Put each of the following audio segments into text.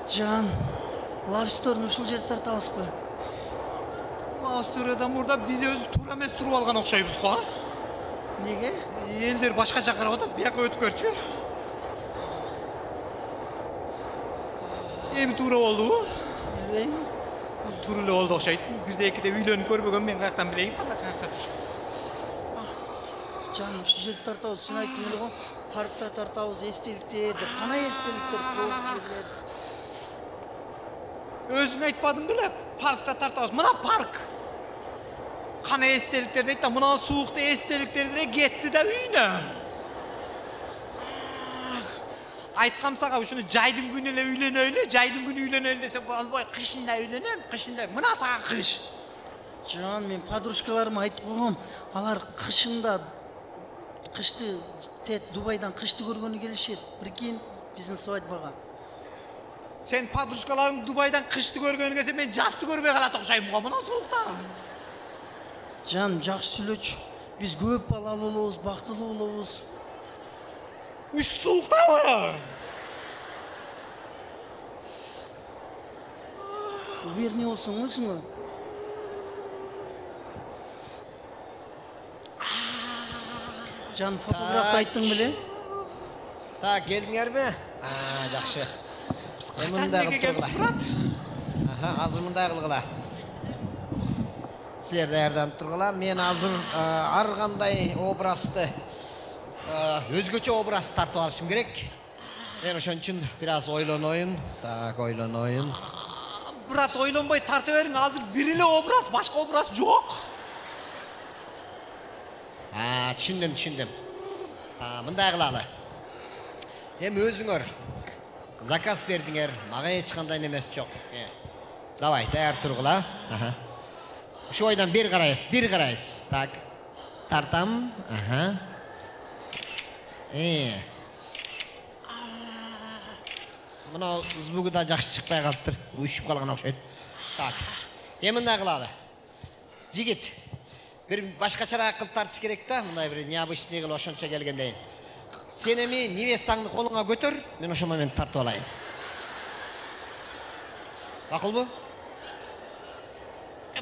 Can, Love ушул жерди тартабызбы? Лавсторияден мурда биз өзү туура эмес туруп алган окшойбуз го. Неге? Элдер башкача карап атат, бияка өткөрчү. Эми туура болдубу? Билбейм. Туура эле болду окшойт. Бирде экиде үйлөнүп көрбөгөн мен каяктан билейин, кандай каякта тур. Can, ушул жерди тартабыз, сен айттың эле го. Паркта тартабыз, эстеликтер деп. Кандай эстеликтер, жерлер? Өзүң айтпадың беле? Паркта тартабыз. Мына парк. Кандай эстеликтерди айт да, мына суукта эстеликтерди кетти да үйүнө. Айткам сага, ушуну жайдын күнү эле үйлөнөлү, жайдын күнү үйлөнөлү десе болбой, кышында үйлөнөм, кышында. Мына сага кыш. Can, мен подружкаларыма айтып койгом, алар кышында кышты Дубайдан кышты көргөнү келишет. Прикинь, биздин свадьбага. Sen подружкаларың Дубайдан кышты көргөнү келсе, мен жазды көрбөй калат окшойм го мына суукта. Can, жакшы сүйлөчү. Биз көп балалуу болобуз, бактылуу болобуз. Уш сууктабы? Уверенный болсоң өзүңө. Can, фотографты айттың беле? Так, келдиңерби? Жакшы. Качан неге келип турат? Азыр мындай кылгыла. Силер даярданып тургула. Мен азыр ар кандай образды, өзгөчө образ тартып алышым керек. Мен ошон үчүн бир аз ойлоноюн. Так, ойлоноюн. Брат, ойлонбой тарта бериң, азыр бир эле образ, башка образ жок. Түшүндүм. Мындай кылалы. Эми өзүңөр заказ бердиңер, мага эч кандай немес жок. Давай, даяр тургула. Ушу ойдан бир карайсыз. Так, тартам. Мына звугу да жакшы чыкпай калыптыр. Уйшуп калган окшойт. Так, эми мындай кылалы. Жигит, бир башкачараак кылып тартыш керек да, мындай бир необычный кылып ошончо келгенден. Сен эми невестаңды колуңа көтөр, мен ошол момент тартып алайын. Макулбу?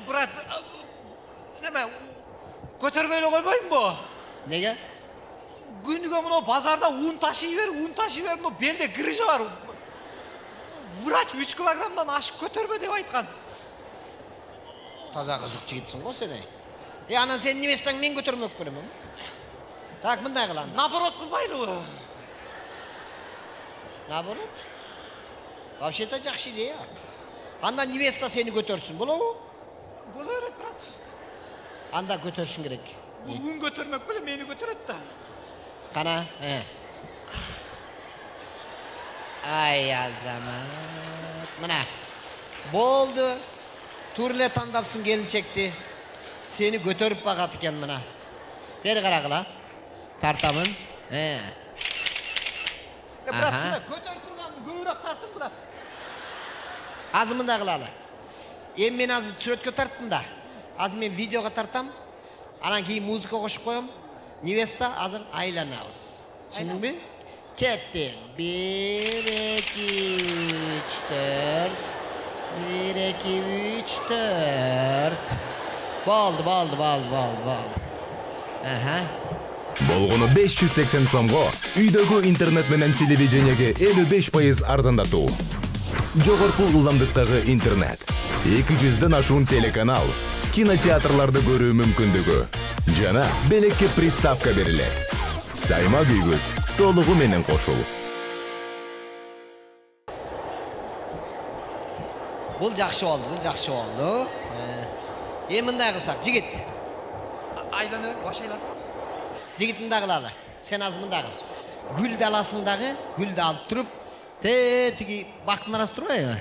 Брат, неме, көтөрбөй эле койбоймбу? Неге? Күнүгө мына базарда ун ташый бер, мына белде грыжа бар. Врач 3 килограммдан ашык көтөрбө деп айткан. Таза кызык жигитсиң го сен. Анан сен невестаң мен көтөрмөк белем. Так, мындай кылам. Наоборот кылбайлыбы? Наоборот? Вообще-то жакшы идея. Анда невеста сени көтөрсүн, болобу? Боло берет, брат. Анда көтөрүшүң керек. Ун көтөрмөк беле мени көтөрөт да. Кана, Ай, азамат. Мына, болду. Турле тандапсың келинчекти. Сени көтөрүп багат экен мына. Бери карагыла. Тартамын. Брат, сен көтөрүп турган көбүрөөк тарттым, брат. Азыр мындай кылалы. Эми мен азыр сүрөткө тарттым да. Азыр мен видеого тартам. Анан кийин музыка кошуп коем. Невеста азыр айланабыз. Түшүндүңбү? Кеттик. 1 2 3 4. 1 2 3 4. Болду. Болгону 580 сомго үйдөгү интернет менен телевидениеге 55% арзандатуу. Жогорку ылдамдыктагы интернет, 200ден ашуун телеканал, кинотеатрларды көрүү мүмкүндүгү жана белекке приставка берилет. Сайма күйгүз толугу менен кошул. Бул жакшы болду. Эми мындай кылсак, жигит. Айланып, баш айланып. Жигит мындай кылалы. Сен азыр мындай кыл. Гүлдү аласың дагы, гүлдү алып туруп, тетиги бактын арасы турбайбы?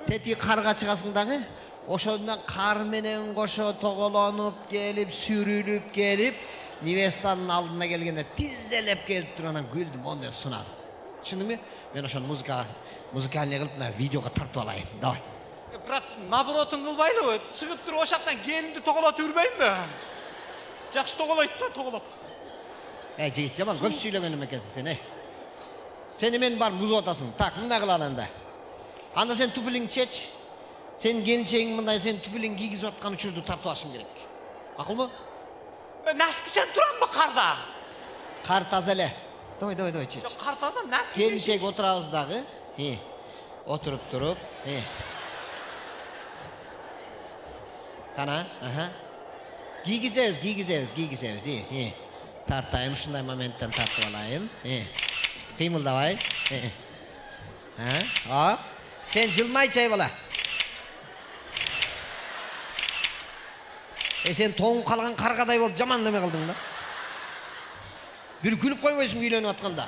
Тетиги карга чыгасың дагы, ошондон кар менен кошо тоголонуп келип, сүрүлүп келип, невестанын алдына келгенде тизелеп келип турган гүлдү мондай сунасың. Түшүндүңбү? Мен ошону музыкальный кылып мына видеого тартып алайын. Давай. Брат, наоборотун кылбайлыбы? Чыгып туруп ошактан келинди тоголотуп үрбөймбү? Жакшы тоголойт да, тоголоп. Жигит, жаман көп сүйлөгөн эмекенсиң сен, Seni men бар музып атасың. Так, мындай кылалы анда. Анда сен туфлиңди чеч. Сен келинчегиң мындай сен туфлиң кийгизип аткан учурду тартып алышың керек. Акылбы? Наскичен турамбы карда? Кар таза эле. Давай чеч. Жок, кар таза, наски. Келинчек отурабыз дагы. Отуруп туруп. Кана, кийгизебиз. Тартайын, ушундай моменттен тартып алайын. Кыймылдабай. Сен жылмай чай бала. Сен тоң калган каргадай болуп жаман неме кылдың да. Бир күлүп койбойсуң үйлөнүп атканда.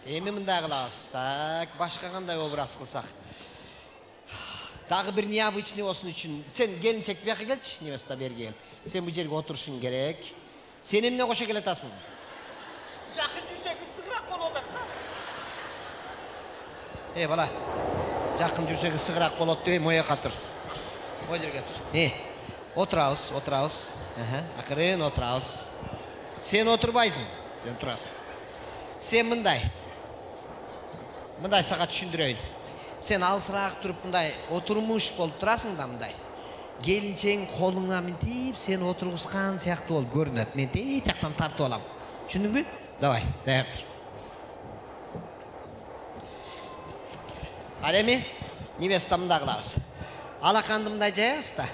Эми мындай кылабыз. Так, башка кандай образ кылсак? Дагы бир необычный болсун үчүн. Сен келинчек бияка келчи, невеста берге кел. Сен бу жерге отурушуң керек. Сен эмне кошо келатасың? Жакын жүрсөк ысыгыраак болуп атат да. Бала. Жакын жүрсөк ысыгыраак болот деп мояка тур. Ой жерге тур. Отурабыз. Акырын отурабыз. Сен отурбайсың. Сен турасың. Сен мындай сага түшүндүрөйүн. Сен алысыраак туруп мындай отурмуш болуп турасың да мындай. Келинчең колуңа минтип сен отургузган сыяктуу болуп көрүнөт. Мен тей жактан тартып алам. Түшүндүңбү? Давай, даяр тур. Ал эми невеста мындай кылабыз. Алаканды мындай жаябыз да.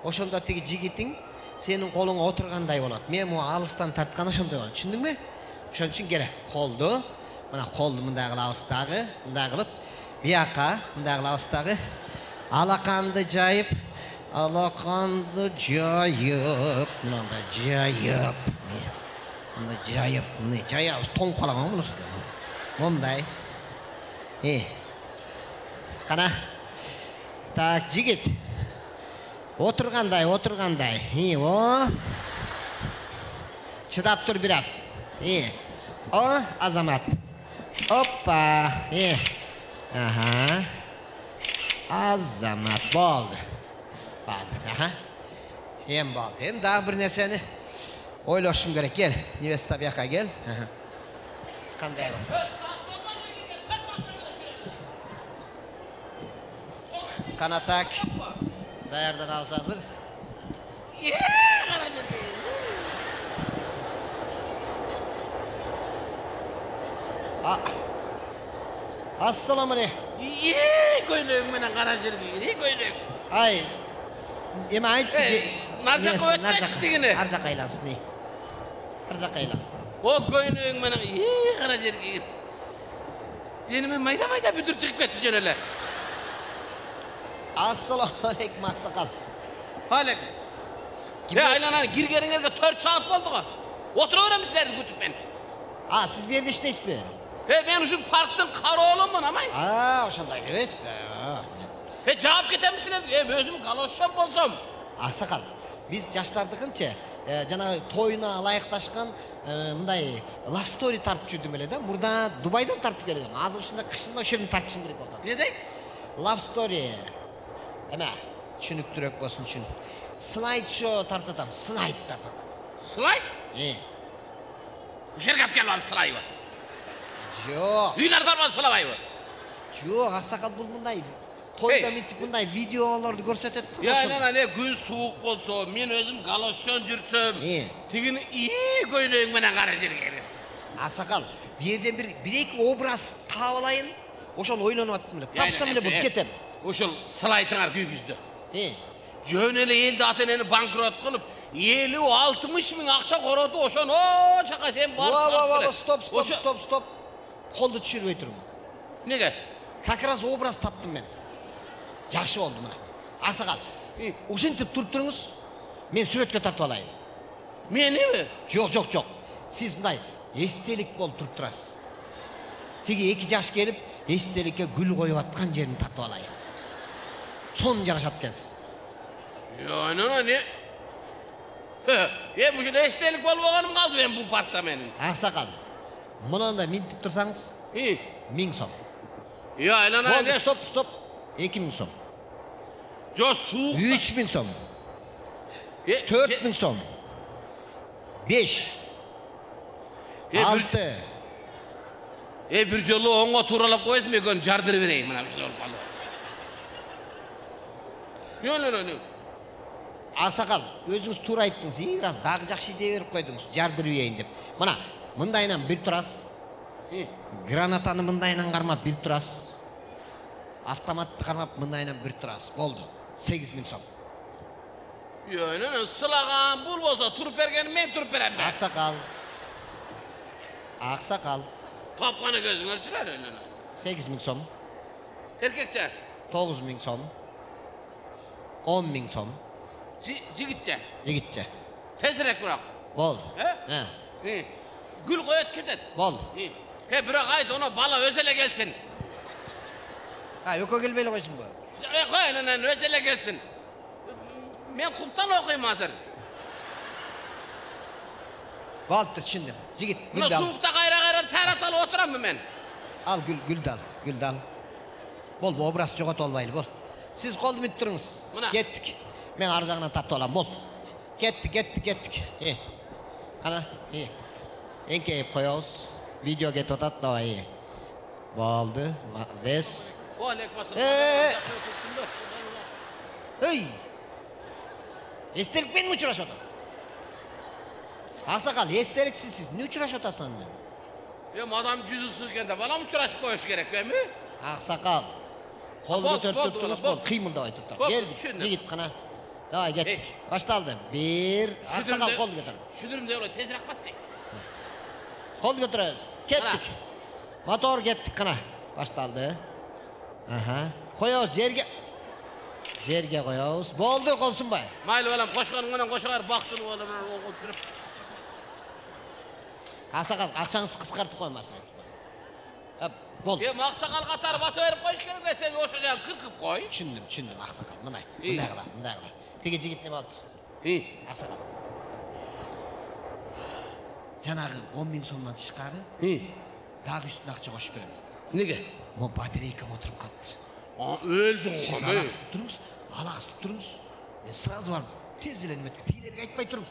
Ошондо тиги жигитиң сенин колуңа отургандай болот. Мен могу алыстан тарткан ошондой болот. Түшүндүңбү? Ошон үчүн келе. Колду, мына колду мындай кылабыз дагы, мындай кылып, бияка мындай кылабыз дагы. Алаканды жайып, мындай жайып. Мындай жайып, мындай жаябыз, тоң калаган мунусу. Мындай. Кана. Так, жигит. Отургандай. Чыдап тур бир аз. Азамат. Оппа. Азамат болду. Эм болду. Эм дагы бир нерсени ойлошум керек. Кел, невеста бияка кел. Кандай кылсам? Канатак. Даярданабыз азыр. Ассаламу алейкум. Көйлөгүң менен кара жерге көйлөк. Ай. Эми айтчы. Нар жакка өтмөчү тигини. Ар жакка айлансын. Ар жакка айлан. О көйлөгүң менен кара жерге кир. Денime майда бүтүр чыгып кетти жөн эле. Ассаламу алейкум аксакал. Алейкум. Айлананы киргениңерге 4 саат болду го. Отура берем силерди күтүп мен. Сиз бу жерде иштейсизби? Ben uşun parktın karoğlummun ama. Ошондой эмес. Жаап кетемисиңер? Өзүм галошчон болсом. Аксакал, биз жаштардыкынча жанагы тоюна ылайыкташкан мындай love story тартып жүрдүм эле да. Мурда Дубайдан тартып келгем. Азыр ушундай кышында ошол жерден тартышым керек болду. Ne deyт? Love story. Эме, түшүнүктүүрөөк болсун үчүн. Слайд шоу тартатам, слайд тартатам. Слайд? Ушерге алып келип слайд. Жок. Үйлөр бар слайд. Жок, аксакал бул мындай тойда мынтип мындай видеолорду көрсөтөт. Не күн суук болсо, мен өзүм галошчон жүрсөм, тигини көйлөгүң менен кара жерге кирем. Аксакал, бу жерден бир эки образ таап алайын. Ошону ойлонуп аттым эле. Тапсам эле болуп кетем. Ошол слайдыңар күйгүздү. Жөн эле элди ата-энени банкрот кылып, 50-60 миң акча короту ошону чака сен барып. Стоп. Колду түшүрбөй туруң. Неге? Как раз образ таптым мен. Жакшы болду мына. Аксакал, ушинтип туруп туруңуз. Мен сүрөткө тартып алайын. Меними? Жок. Сиз мындай эстелик болуп туруп турасыз. Тиги 2 жаш келип, эстеликке гүл коюп аткан жерин тартып алайын. Сонун жарашат экенсиз. Не? Ушул эстелик болбоганым калды мен бул партта менин. Аксакал, мынанда минтип турсаңыз, 1000 сом. Айлана. Стоп. 2000 сом. Жо суук. 3000 сом. 4000 сом. 5. 6. Bir jolu oňa turalap koýasym eken jardyr bereýin mına şu olup galy. Yo. Ақсақал, өзіңіз тура айттыңыз, biraz дағы жақшы идея беріп қойдыңыз, жардыр үйейін деп. Мына, мындайынан бір тұрасыз. Гранатаны мындайынан қармап бір тұрасыз. Автоматты қармап мындайынан бір тұрасыз. Болды. 8.000 сом. Сылаған бұл болса тұрып бергенім мен тұрып берем бе? Ақсақал. Тапқаны көзіңер шығар. 8.000 сом. Erkekçe. 9.000 сом. 10.000 сом. Жигитçe. Tezirek bırak. Болды. Gül koyat ketet. Болды. Bırak ait ona bala özele gelsin. Ökö келбейле қойсын bu. Koyun özele gelsin. Men kuptan okuyayım hazır. Болды, түсіндім. Жигит, Buna гүлді ал. soğukta kayra taratalı oturam mı men? Al gülді ал, gülді ал. Бол, bu obraz жоғат olmaylı, бол. Siz қолды мүт тұрыңыз. Кеттік. Мен ар жағынан тапты олам, бол. Кеттік. Ана, еңкейіп қояуыз. Видео кетіп отады, давай. Болды, бес. Ей! Естелікпен мү ұшыраш отасың? Ақсақал, естеліксіз сіз, не ұшыраш отасың? Adam cüzü sığkende bana mı uçuraş koyuş gerek be mi? Ақсақал, қол көтеріп тұрыңыз, бол, қимылдабай тұрып. Келдік, жігіт қана. Давай, кеттік. Башталды. Bir. Ақсақал, қол көтер. Шүдірімде олай тезірек басты. Қол көтеріңіз. Кеттік. Мотор кеттік қана. Башталды. Қояуыз жерге. Жерге қояуыз. Болды, қолсынбай. Майлы балам, қошқаныңынан қошағар бақтын олам ол кіріп. Ақсақал, ақшаңызды қысқартып қоймасын. Болды. Ақсақал қатар басы өріп қойш керек бе, сен ошы жағын қырқып қой. Түсіндім, ақсақал. Мұндай қыла. Теге жігіт не болып тұрсын? Ақсақал. Жаңағы 10.000 сомнан шыққары, дағы үстін ақша қошып беремін. Неге? О, батарейкам отырып қалды. Өлдің ғой. Сіз алағыстып тұрыңыз. Мен сразу барып, тез еленмеді. Тийлерге айтпай тұрыңыз.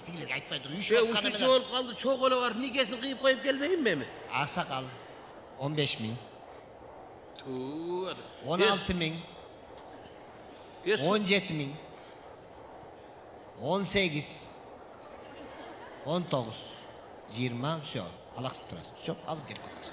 Үшінші болып қалды, чоқ олы бар, некесін қиып қойып келмейін бе? Ақсақал, 15.000. 16.000. 17.000. 18. 19. 20. Все. Алақсып тұрасың. Все, азы керек қойыңыз.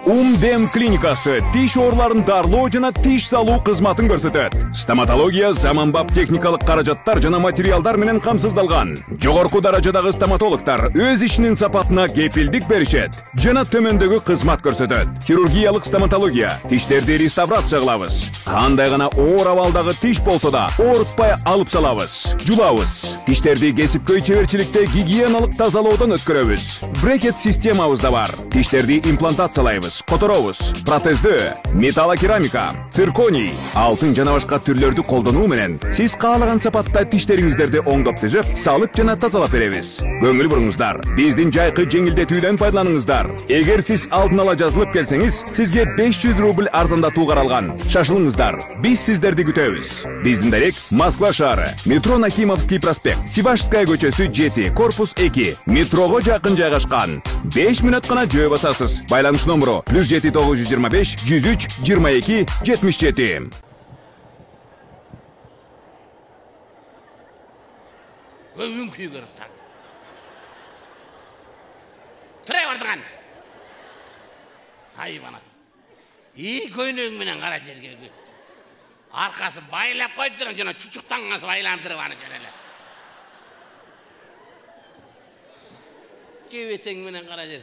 Умдем клиникасы тиш орларын дарлоо жана тиш салуу кызматын көрсөтөт. Стоматология заманбап техникалык каражаттар жана материалдар менен камсыздалган. Жогорку даражадагы стоматологтар өз ишинин сапатына кепилдик беришет жана төмөндөгү кызмат көрсөтөт. Хирургиялык стоматология, тиштерди реставрация кылабыз. Кандай гана оор абалдагы тиш болсо да оорутпай алып салабыз. Жулабыз. Тиштерди кесипкөй чеберчиликте гигиеналык тазалоодон өткөрөбүз. Брекет системабыз да бар. Тиштерди имплантациялайбыз. Которобуз, протездөө, металлокерамика, цирконий, алтын жана башка түрлөрдү колдонуу менен сиз каалаган сапатта тиштериңиздерди оңдоп түзөп, салып жана тазалап беребиз. Көңүл буруңуздар, биздин жайкы жеңилдетүүдөн пайдаланыңыздар. Эгер сиз алдын ала жазылып келсеңиз, сизге 500 рубль арзандатуу каралган. Шашылыңыздар, биз сиздерди күтөбүз. Биздин дарек Москва шаары, метро Нахимовский проспект, Сибашская көчөсү 7, корпус 2, метрого жакын жайгашкан. 5 мүнөт гана жөө басасыз. Байланыш номеру +7 925 103 22 77. Övün kүйü görüp taң. Türe vardığan. Hayvan atım. İyi köynüğün menen kara jerge. Arkası baylap koyduran jana çuçuktan gası baylandırıp anı jörele. Kebeteң menen kara jer.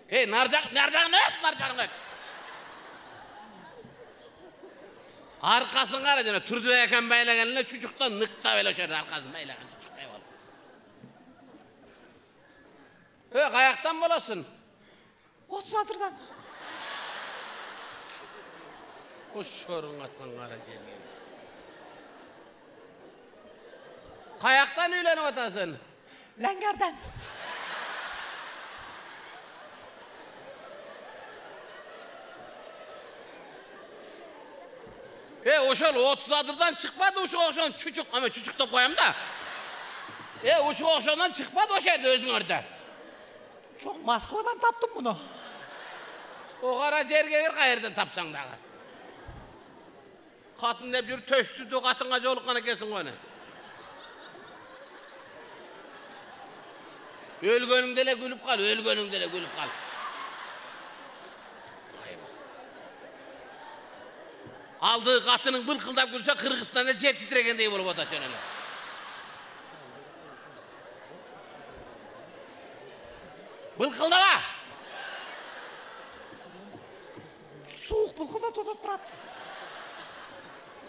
Hey, narjağını öt. Arkasın kara jana türdü eken baylaganına çuçuktan nıkta böyle şöyle arkasın baylagan çuçuk eyvallah. Kayaktan bolasın? 30 atırdan. O şorun atkan kara gelgen. Kayaktan üylenip atasın? Lengerden. Oşol 30 adırdan çıkmadı oşol çuçuk ama çuçuk da koyayım da. Uşu oşondan çıkmadı o şeyde özüngörde. Çok Moskvadan taptım bunu. O kara jerge bir kayırdan tapsan dağı. Katın hep yürü töştü de katınga jolukkana kesin onu. Ölgönüngde de gülüp kal, ölgönüngde de gülüp kal. Aldığı katının bılkıldap gülse Kırgızistan'da cer titregendey bolup atat öyle. Bılkıldama! Soğuk bılkıldat odat Murat.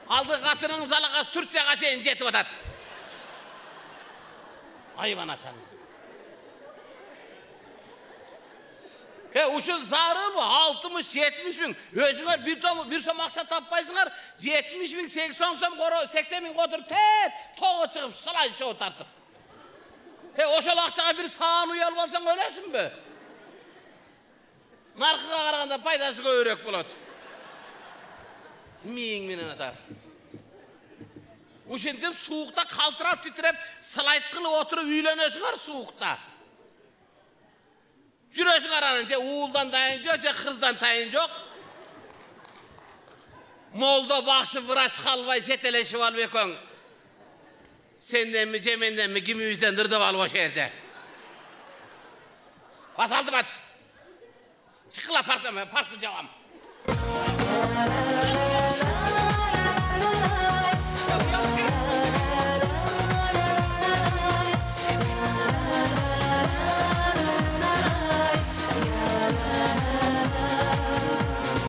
Aldığı katının salakası Türkçe'ye çeyin jetip atat. Hayvan atan. Uşun zarı mı? 60-70 bin. Özüngör bir som akça tappaysınlar. 70 bin, 80 bin koturup toğu çıkıp sılay çoğu tartıp. Oşol akçağa bir sağın uyalып alsan ölesin be. Narkıga karaganda paydası köyrek bolat. Miyin menen atar. Uşentip soğukta kaltırap titrep slayt kılıp oturup üylönösüngөр soğukta. Jürösün aranınca uğuldan tayın yok, kızdan tayın yok. Molda bakşı vraç halvay jeteleşip alıp ekön. Senden mi, Cemenden mi, kimimizden dırdıp alıp o şehirde. Basaldım at. Çıkıla partı cavam.